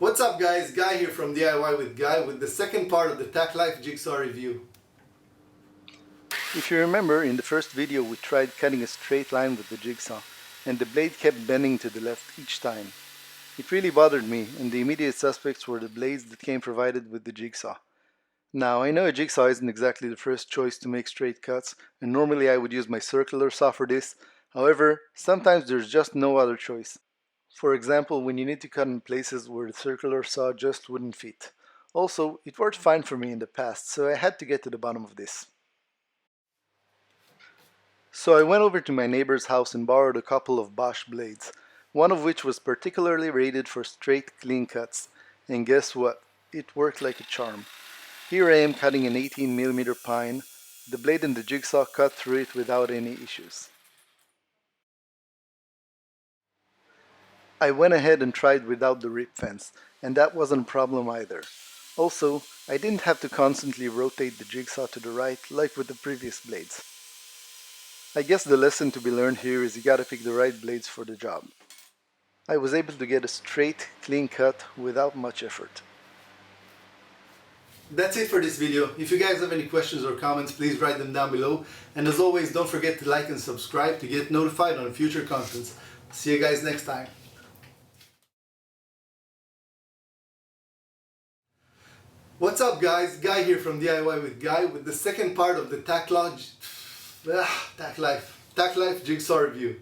What's up guys, Guy here from DIY with Guy with the second part of the TACKLIFE Jigsaw review. If you remember, in the first video we tried cutting a straight line with the jigsaw and the blade kept bending to the left each time. It really bothered me, and the immediate suspects were the blades that came provided with the jigsaw. Now, I know a jigsaw isn't exactly the first choice to make straight cuts, and normally I would use my circular saw for this. However, sometimes there's just no other choice. For example, when you need to cut in places where the circular saw just wouldn't fit. Also, it worked fine for me in the past, so I had to get to the bottom of this. So I went over to my neighbor's house and borrowed a couple of Bosch blades, one of which was particularly rated for straight, clean cuts. And guess what? It worked like a charm. Here I am cutting an 18mm pine. The blade and the jigsaw cut through it without any issues. I went ahead and tried without the rip fence, and that wasn't a problem either. Also, I didn't have to constantly rotate the jigsaw to the right like with the previous blades. I guess the lesson to be learned here is you gotta pick the right blades for the job. I was able to get a straight, clean cut without much effort. That's it for this video. If you guys have any questions or comments, please write them down below. And as always, don't forget to like and subscribe to get notified on future contents. See you guys next time. What's up guys, Guy here from DIY with Guy with the second part of the TACKLIFE Jigsaw review.